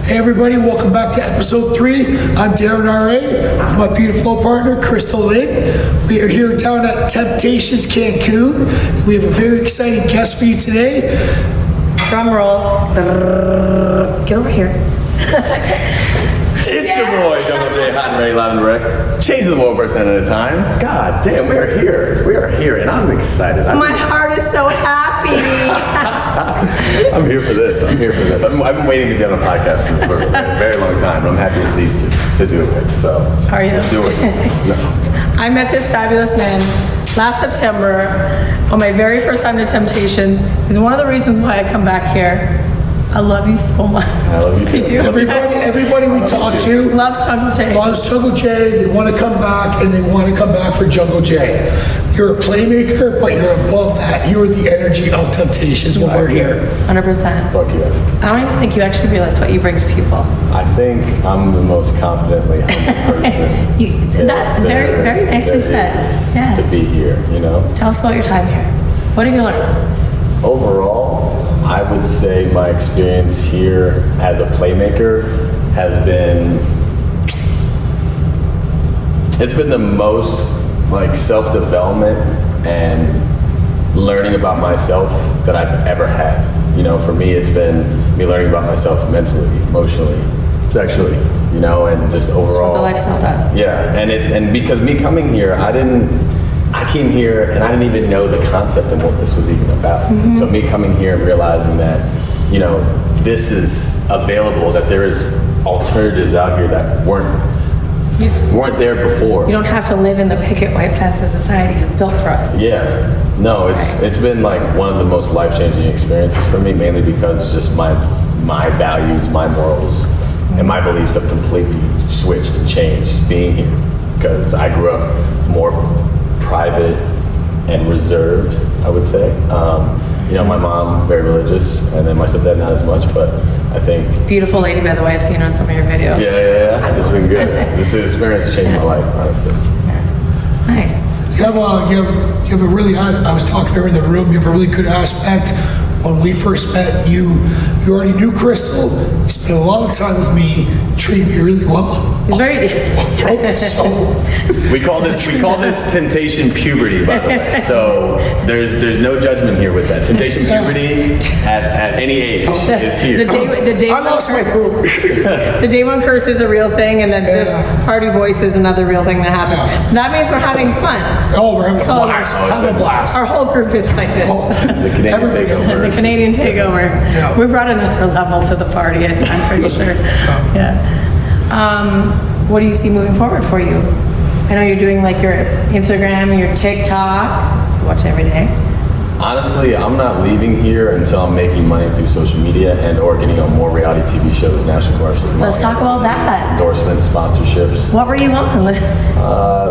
Hey everybody, welcome back to episode 3. I'm Darren RA with my beautiful partner, Crystal Lynn. We are here down at Temptation Cancun. We have a very exciting guest for you today. Drum roll. Get over here. It's your boy, Jungle J, hot and ready, live and direct. Changing the world percent at a time. God damn, we are here. We are here, and I'm excited. My heart is so happy. I'm here for this. I've been waiting to get on a podcast for a very long time, but I'm happy it's these two to do it with. So Are you? let's do it. No. I met this fabulous man last September on my very first time to Temptations. He's one of the reasons why I come back here. I love you so much. I love you too. You do? Everybody we talk to Loves Jungle J. loves Jungle J. They want to come back, and they want to come back for Jungle J. You're a playmaker, but you're above that. You are the energy of Temptations when we're here. 100%. Fuck yeah. I don't even think you actually realize what you bring to people. I think I'm the most confidently humble person. Very nicely said. Yeah. To be here, you know? Tell us about your time here. What have you learned? Overall, I would say my experience here as a playmaker has been, it's been the most like self-development and learning about myself that I've ever had. You know, for me, it's been me learning about myself mentally, emotionally, sexually, you know, and just overall. That's what the lifestyle does. Yeah, and because me coming here, I came here and I didn't even know the concept of what this was even about. Mm-hmm. So me coming here and realizing that, you know, this is available, that there is alternatives out here that weren't there before. You don't have to live in the picket white fence that society has built for us. Yeah, no, it's been like one of the most life-changing experiences for me, mainly because it's just my values, my morals, and my beliefs have completely switched and changed being here. Because I grew up more private and reserved, I would say. You know, my mom, very religious, and then my stepdad not as much, but I think... Beautiful lady, by the way. I've seen her on some of your videos. Yeah. It's been good. This experience changed my life, honestly. Yeah. Nice. You have a really, I was talking to her in the room, you have a really good aspect. When we first met, you already knew Crystal. You spent a lot of time with me, treated me really well. Very We call this temptation puberty, by the way. So there's no judgment here with that. Temptation puberty at any age is here. The day I lost my group. The day one curse is a real thing, and then this party voice is another real thing that happens. Yeah. That means we're having fun. Oh, we're having a blast. Having a blast. Our whole group is like this. The Canadian takeover. The Canadian takeover. Yeah. We brought another level to the party, I'm pretty sure. Yeah. What do you see moving forward for you? I know you're doing like your Instagram and your TikTok. You watch every day. Honestly, I'm not leaving here until I'm making money through social media and or getting on more reality TV shows, national commercials. Let's talk about that. Endorsements, sponsorships. What were you on?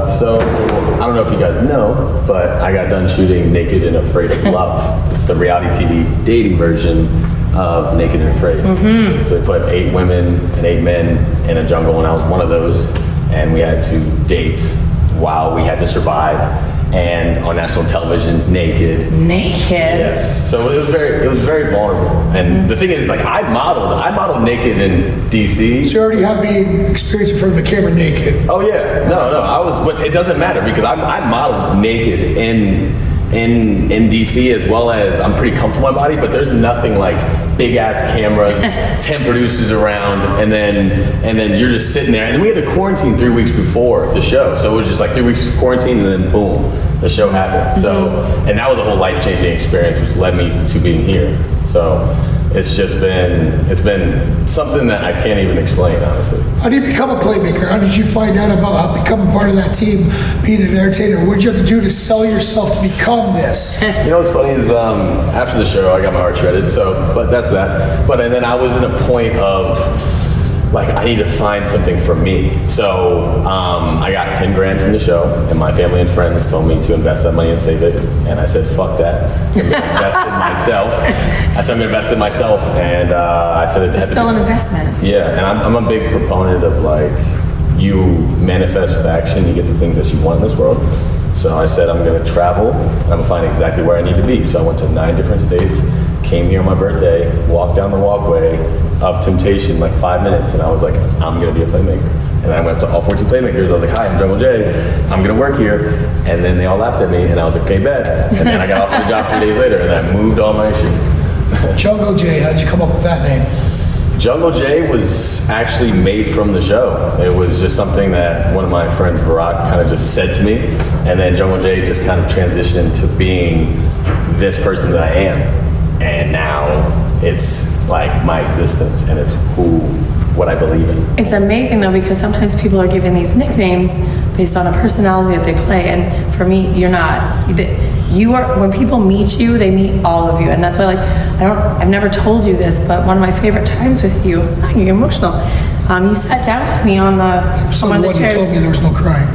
So, I don't know if you guys know, but I got done shooting Naked and Afraid of Love. It's the reality TV dating version of Naked and Afraid. Mm-hmm. So they put 8 women and 8 men in a jungle, and I was one of those. And we had to date while we had to survive, and on national television, naked. Yes. So it was very vulnerable. And the thing is, like, I modeled naked in DC. So you already have me experience in front of a camera naked. Oh yeah, no, but it doesn't matter because I modeled naked in DC, as well as I'm pretty comfortable in my body, but there's nothing like big ass cameras, 10 producers around, and then you're just sitting there. And then we had to quarantine 3 weeks before the show, so it was just like 3 weeks quarantine, and then boom, the show happened. So, and that was a whole life-changing experience, which led me to being here. So it's been something that I can't even explain, honestly. How do you become a playmaker? How did you find out about how becoming part of that team, being an entertainer? What did you have to do to sell yourself to become this? You know what's funny is after the show I got my heart shredded, but that's that. But and then I was in a point of like, I need to find something for me. So I got 10 grand from the show, and my family and friends told me to invest that money and save it. And I said, fuck that. I'm gonna invest in myself. I said, I'm gonna invest in myself. And I said, It's still an investment. Yeah, and I'm a big proponent of like, you manifest with action, you get the things that you want in this world. So I said, I'm gonna travel, and I'm gonna find exactly where I need to be. So I went to 9 different states, came here on my birthday, walked down the walkway of Temptation like 5 minutes, and I was like, I'm gonna be a playmaker. And I went up to all 14 playmakers. I was like, hi, I'm Jungle J. I'm gonna work here. And then they all laughed at me, and I was like, okay, bet. And then I got offered a job 3 days later, and I moved all my shit. Jungle J, how'd you come up with that name? Jungle J was actually made from the show. It was just something that one of my friends, Barack, kind of just said to me. And then Jungle J just kind of transitioned to being this person that I am. And now it's like my existence, and it's what I believe in. It's amazing though, because sometimes people are given these nicknames based on a personality that they play, and for me, you're not. You are, when people meet you, they meet all of you, and that's why, like, I've never told you this, but one of my favorite times with you, I get emotional. You sat down with me on one of the You chairs. told me there was no crying.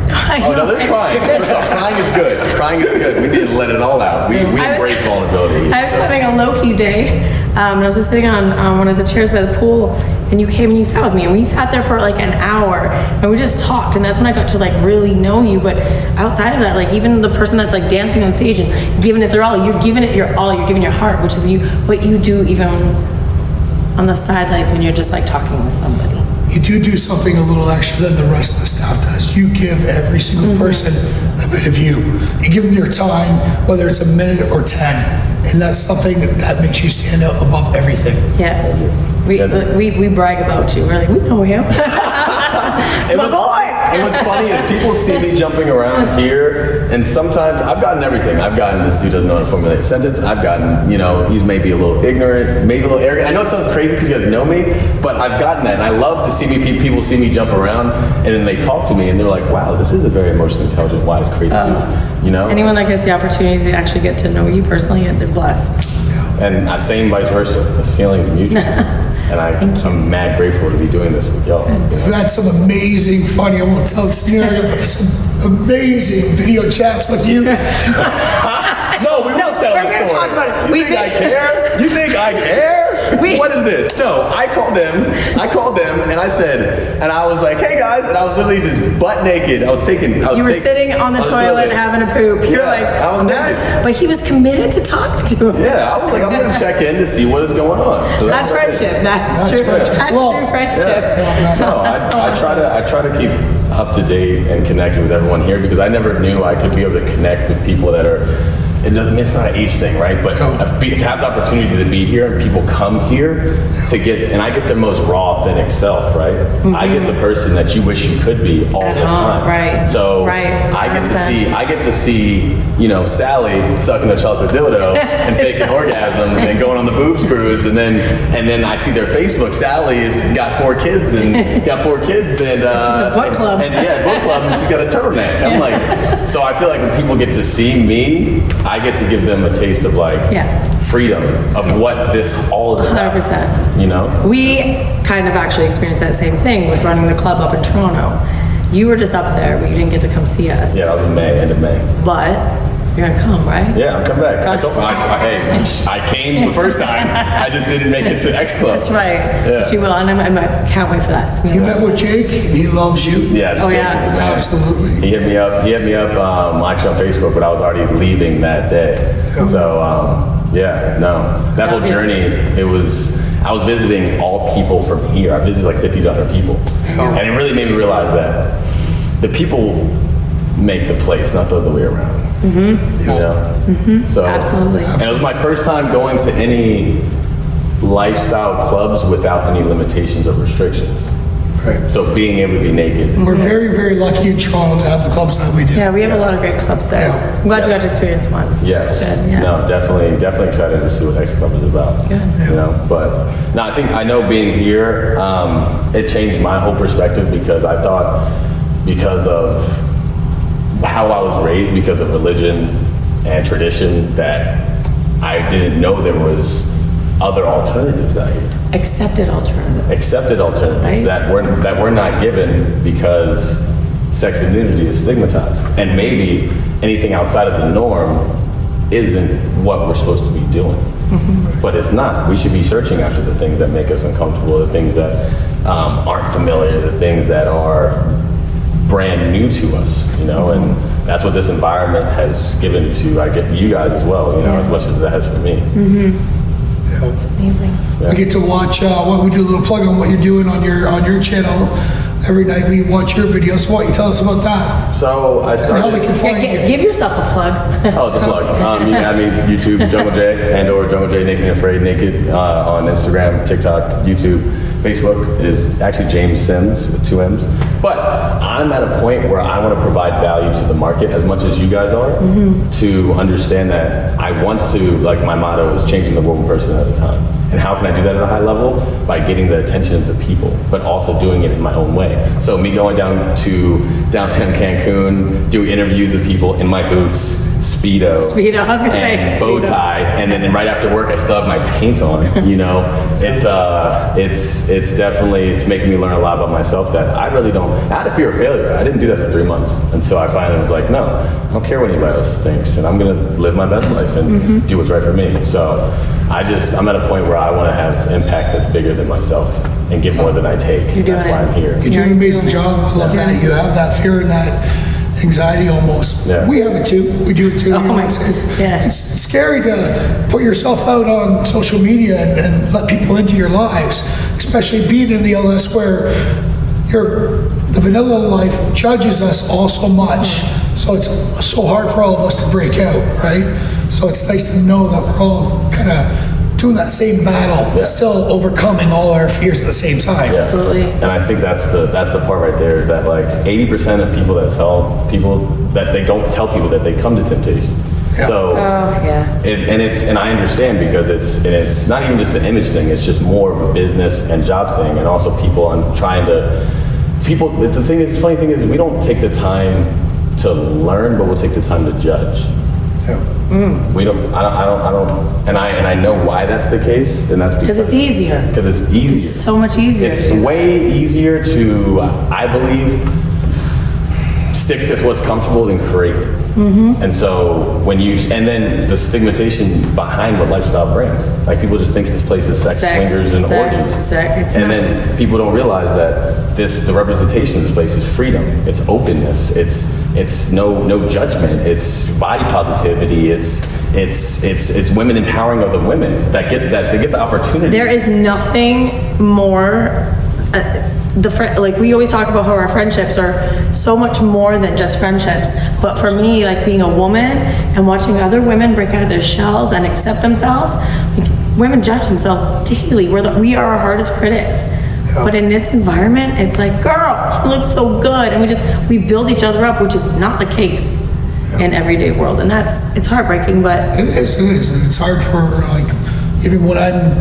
Oh no, there's crying. First off, crying is good. Crying is good. We need to let it all out. We embrace vulnerability. I was having a low-key day, and I was just sitting on one of the chairs by the pool, and you came and you sat with me, and we sat there for like an hour, and we just talked, and that's when I got to like really know you. But outside of that, like even the person that's like dancing on stage and giving it their all, you're giving it your all, you're giving your heart, which is what you do even on the sidelines when you're just like talking with somebody. You do something a little extra than the rest of the staff does. You give every single person a bit of you. You give them your time, whether it's a minute or 10, and that's something that makes you stand out above everything. Yeah, we brag about you. We're like, we know him. It's my boy. And what's funny is people see me jumping around here, and sometimes I've gotten everything. I've gotten, this dude doesn't know how to formulate a sentence. I've gotten, he's maybe a little ignorant, maybe a little arrogant. I know it sounds crazy because you guys know me, but I've gotten that, and I love to see people see me jump around, and then they talk to me, and they're like, wow, this is a very emotionally intelligent, wise, crazy dude. Anyone that gets the opportunity to actually get to know you personally, they're blessed. And same vice versa. The feeling's mutual. And I'm mad grateful to be doing this with y'all. We've had some amazing, funny, I won't tell the scenario, but some amazing video chats with you. No, we won't tell we're the gonna story. talk about it. You think I care? You think I care? What is this? No, I called them, and I said, and I was like, hey guys, and I was literally just butt naked. You were sitting on the toilet having a poop. You're like, I was naked. But he was committed to talking to him. Yeah, I was like, I'm gonna check in to see what is going on. So that's friendship. That's true. friendship. That's Well, true friendship. No, I try to keep up to date and connected with everyone here, because I never knew I could be able to connect with people that are. It's not an age thing, right? But to have the opportunity to be here, and people come here and I get their most raw, authentic self, right? I get the person that you wish you could be all the time. Right. So I get to see, Sally sucking a chocolate dildo and faking orgasms and going on the boobs cruise, and then I see their Facebook. Sally has got 4 kids and book club. And book club, and she's got a turtleneck. I'm like, so I feel like when people get to see me, I get to give them a taste of freedom of what this all is about. 100%. We kind of actually experienced that same thing with running the club up in Toronto. You were just up there, but you didn't get to come see us. Yeah, that was in May, end of May. But you're gonna come, right? Yeah, I'm coming back. I came the first time. I just didn't make it to X Club. That's right. Yeah. She will, and I can't wait for that. You met with Jake, and he loves you. Yes. Oh, Jake yeah. is the man. Absolutely. He hit me up. Actually on Facebook, but I was already leaving that day. So that whole journey. I was visiting all people from here. I visited like 50 other people, and it really made me realize that the people make the place, not the other way around. So Absolutely. And it was my first time going to any lifestyle clubs without any limitations or restrictions. Right. So being able to be naked. We're very, very lucky in Toronto to have the clubs that we do. Yeah, we have a lot of great clubs there. Yeah. I'm glad you got to experience one. Yes. Good, yeah. No, definitely excited to see what X Club is about. Good. But no, I know being here, it changed my whole perspective, because I thought, because of how I was raised, because of religion and tradition, that I didn't know there was other alternatives out here. Accepted alternatives. Right? that we're not given, because sex and nudity is stigmatized, and maybe anything outside of the norm isn't what we're supposed to be doing. But it's not. We should be searching after the things that make us uncomfortable, the things that aren't familiar, the things that are brand new to us, and that's what this environment has given to, I get you guys as well, as much as it has for me. Amazing. We get to watch, we do a little plug on what you're doing on your channel. Every night we watch your videos. Why don't you tell us about that? So I And how we started. can find you. Give yourself a plug. Oh, it's a plug. You can have me YouTube Jungle J and/or Jungle J Naked and Afraid Naked on Instagram, TikTok, YouTube, Facebook is actually James Sims with 2 M's. But I'm at a point where I want to provide value to the market as much as you guys are to understand that I want to, like my motto is changing the world one person at a time. And how can I do that at a high level? By getting the attention of the people, but also doing it in my own way. So me going down to downtown Cancun, doing interviews with people in my boots, Speedo, I was gonna say, and bow Speedo. tie, and then right after work I still have my paint on. You know, it's definitely, it's making me learn a lot about myself that I really don't. I had a fear of failure. I didn't do that for 3 months until I finally was like, no, I don't care what anybody else thinks, and I'm gonna live my best life and do what's right for me. So I'm at a point where I want to have impact that's bigger than myself and give more than I take. You're doing That's why it. I'm here. You're doing an amazing job. I love that. You have that fear and that anxiety almost. Yeah. We have it too. We do it too. Oh my- yeah. It's scary to put yourself out on social media and let people into your lives, especially being in the LS where the vanilla life judges us all so much. So it's so hard for all of us to break out, right? So it's nice to know that we're all kind of doing that same battle, but still overcoming all our fears at the same time. Yeah. Absolutely. And I think that's the part right there is that like 80% of people that tell people that they don't tell people that they come to temptation. Yeah. So Oh, yeah. and I understand because it's not even just an image thing. It's just more of a business and job thing, and also people on trying to people. The funny thing is we don't take the time to learn, but we'll take the time to judge. Yeah. We don't. I don't. And I know why that's the case, and that's Because it's easier. Because it's easier. It's so much easier. It's to do. way easier to, I believe, stick to what's comfortable than create it. And so and then the stigmatization behind what lifestyle brings. Like people just think this place is sex swingers and orgies. It's And not. then people don't realize that the representation of this place is freedom. It's openness. It's no judgment. It's body positivity. It's women empowering other women that get the opportunity. There is nothing more. Like we always talk about how our friendships are so much more than just friendships. But for me, like being a woman and watching other women break out of their shells and accept themselves, like, women judge themselves daily. We are our hardest critics. But in this environment, it's like, girl, you look so good, and we build each other up, which is not the case in everyday world, and it's heartbreaking. But It is. It's hard for, like, even when I'm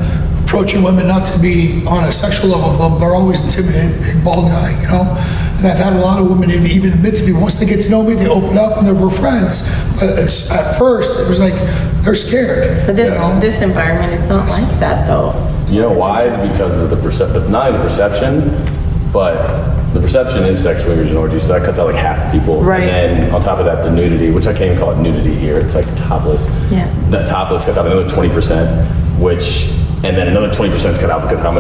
approaching women, not to be on a sexual level with them, they're always intimidated, big bald guy, you know? And I've had a lot of women even admit to me, once they get to know me, they open up and we're friends. But at first, it was like, they're scared. But you know? this environment, it's not like that though. You know why? It's because of not only the perception, but the perception is sex swingers and orgies, so that cuts out like half the people. Right. And then on top of that, the nudity, which I can't even call it nudity here, it's like topless. Yeah. That topless cuts out another 20%, and then another 20% is cut out because how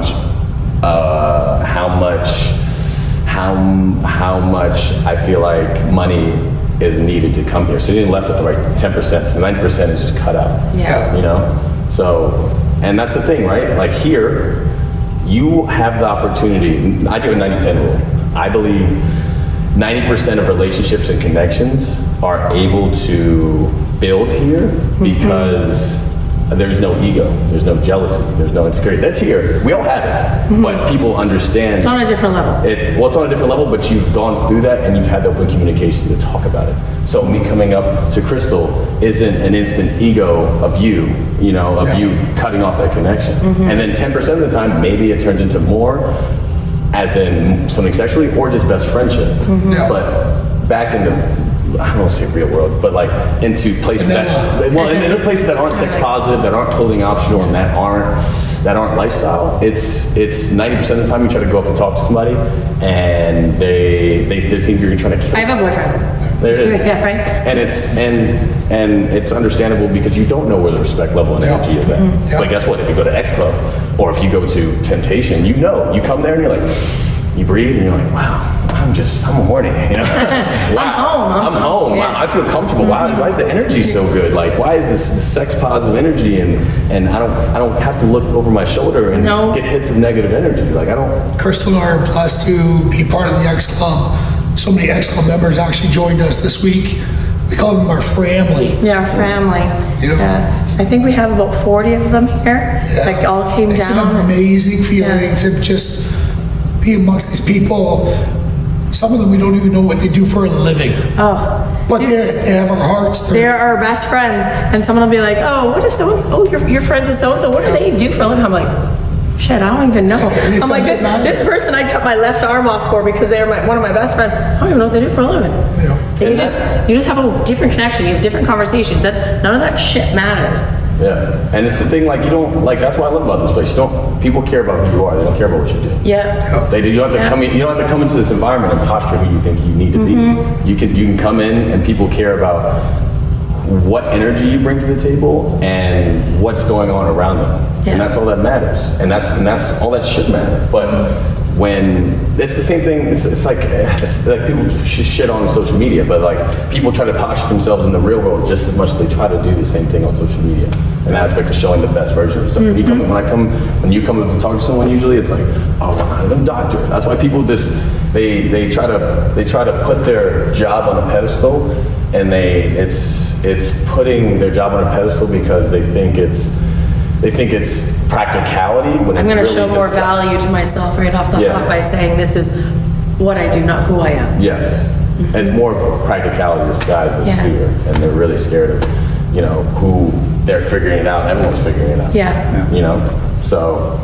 much I feel like money is needed to come here. So you're left with the right 10%, so 90% is just cut out. Yeah. You know? So, and that's the thing, right? Like here, you have the opportunity. I do a 90-10 rule. I believe 90% of relationships and connections are able to build here because there's no ego, there's no jealousy, there's no insecurity. That's here. We all have it, but people understand. It's on a different level. It's on a different level, but you've gone through that and you've had the open communication to talk about it. So me coming up to Crystal isn't an instant ego of you cutting off that connection. And then 10% of the time, maybe it turns into more, as in something sexually or just best friendship. Yeah. But back in the, I don't want to say real world, but like into places in places that aren't sex positive, that aren't clothing optional, and that aren't lifestyle. It's 90% of the time you try to go up and talk to somebody, and they think you're trying to kill. I have a boyfriend. There it is. Yeah, right. And it's understandable because you don't know where the respect level and energy is at. Yeah. But guess what? If you go to X Club or if you go to Temptation, you come there and you're like, you breathe and you're like, wow, I'm horny. You know? Wow. I'm home. Yeah. I feel comfortable. Why is the energy so good? Like, why is this sex positive energy and I don't have to look over my shoulder and get hits of negative energy. Like, I don't. Crystal and I are blessed to be part of the X Club. So many X Club members actually joined us this week. We call them our family. Yeah, our family. Yeah. I think we have about 40 of them here. Yeah. Like all came It's down. an amazing feeling to just be amongst these people. Some of them we don't even know what they do for a living. Oh. But they have our hearts. They're our best friends. And someone will be like, oh, what is so-and-so? Oh, you're friends with so-and-so. What do they do for a living? I'm like, shit, I don't even know. I'm like, this person I cut my left arm off for because they're one of my best friends. I don't even know what they do for a living. Yeah. You just have a different connection. You have different conversations. None of that shit matters. Yeah, and it's the thing, like, you don't, like, that's what I love about this place. People care about who you are. They don't care about what you do. Yeah. They do. You don't have to come in. You don't have to come into this environment and posture who you think you need to be. You can come in and people care about what energy you bring to the table and what's going on around them, and that's all that matters. And that's all that should matter. But when it's the same thing, it's like people shit on social media, but like people try to posture themselves in the real world just as much as they try to do the same thing on social media. And that aspect of showing the best version of yourself. When you come up to talk to someone, usually it's like, oh, I'm a doctor. That's why people they try to put their job on a pedestal, and it's putting their job on a pedestal because they think it's practicality. When I'm it's going to really show more just value to myself right off the hop by saying this is what I do, not who I am. Yes. And it's more of practicality disguised as fear, and they're really scared of, who they're figuring it out. Everyone's figuring it out. Yeah. So,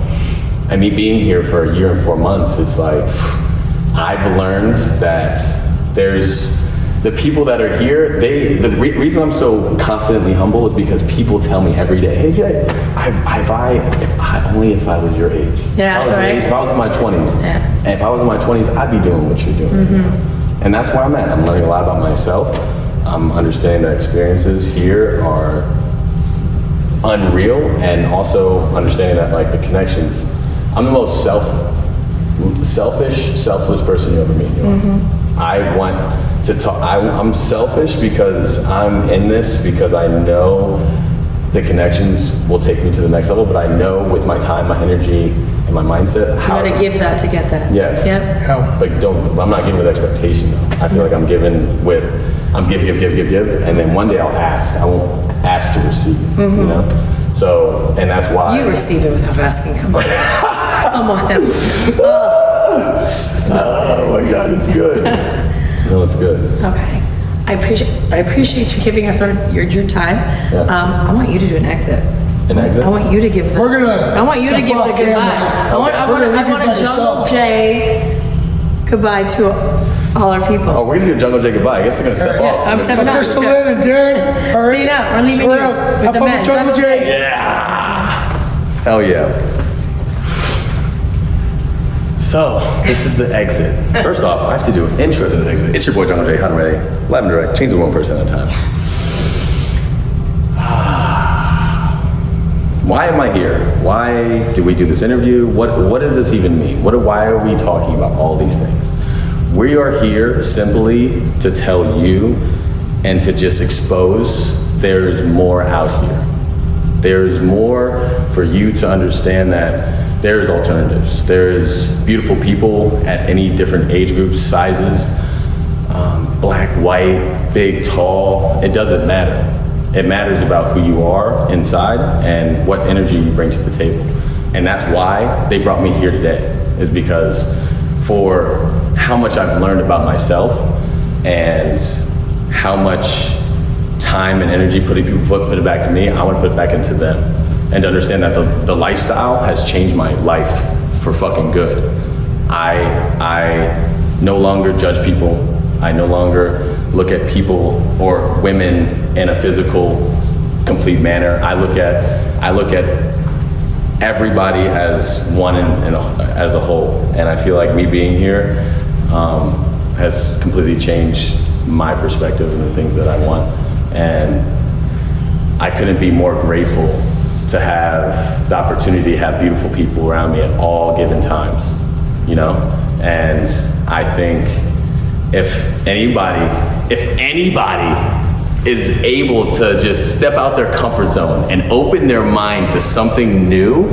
and me being here for a year and 4 months, it's like I've learned that there's the people that are here. The reason I'm so confidently humble is because people tell me every day, "Hey Jay, if I was your age, if I was in my 20s, and if I was in my 20s, I'd be doing what you're doing." And that's where I'm at. I'm learning a lot about myself. I'm understanding that experiences here are unreal, and also understanding that, like, the connections. I'm the most selfless person you ever meet. I want to talk. I'm selfish because I'm in this because I know the connections will take me to the next level. But I know with my time, my energy, and my mindset, how to give that to get that. Yes. Yep. But I'm not giving with expectation though. I feel like I'm give, and then one day I'll ask. I won't ask to receive. So, and that's why you receive it without asking. Come on. Come on. Oh my God, it's good. No, it's good. Okay. I appreciate you giving us your time. I want you to do an exit. An exit? I want you to give the I want you to give the goodbye. I want a Jungle J goodbye to all our people. Oh, we're gonna do Jungle J goodbye. I guess they're gonna step off. I'm stepping up. Crystal Lynn and Darren. All right. See you now. We're leaving you. Have fun with Jungle J. Yeah. Hell yeah. So, this is the exit. First off, I have to do an intro to the exit. It's your boy Jungle J, hot and ready, live and direct, change the one person at a time. Why am I here? Why do we do this interview? What does this even mean? Why are we talking about all these things? We are here simply to tell you and to just expose there's more out here. There's more for you to understand that there's alternatives. There's beautiful people at any different age groups, sizes, black, white, big, tall. It doesn't matter. It matters about who you are inside and what energy you bring to the table. And that's why they brought me here today, is because for how much I've learned about myself and how much time and energy put it back to me, I want to put it back into them. And to understand that the lifestyle has changed my life for fucking good. I no longer judge people. I no longer look at people or women in a physical, complete manner. I look at everybody as one as a whole. And I feel like me being here has completely changed my perspective and the things that I want. And I couldn't be more grateful to have the opportunity to have beautiful people around me at all given times, And I think if anybody is able to just step out their comfort zone and open their mind to something new,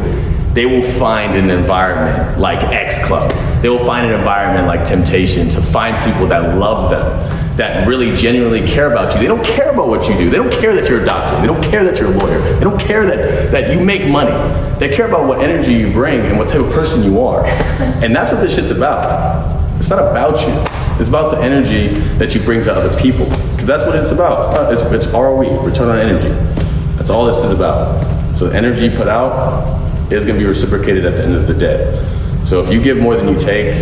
they will find an environment like X Club. They will find an environment like Temptation to find people that love them, that really genuinely care about you. They don't care about what you do. They don't care that you're a doctor. They don't care that you're a lawyer. They don't care that you make money. They care about what energy you bring and what type of person you are. And that's what this shit's about. It's not about you. It's about the energy that you bring to other people. Because that's what it's about. It's ROE, return on energy. That's all this is about. So the energy put out is going to be reciprocated at the end of the day. So if you give more than you take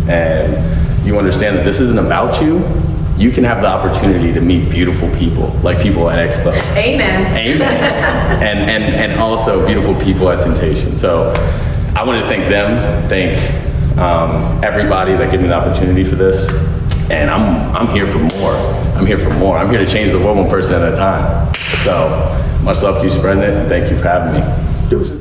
and you understand that this isn't about you, you can have the opportunity to meet beautiful people, like people at X Club. Amen. Amen. and also beautiful people at Temptation. So I want to thank them, thank everybody that gave me the opportunity for this. And I'm here for more. I'm here for more. I'm here to change the world one person at a time. So much love, keep spreading it, and thank you for having me.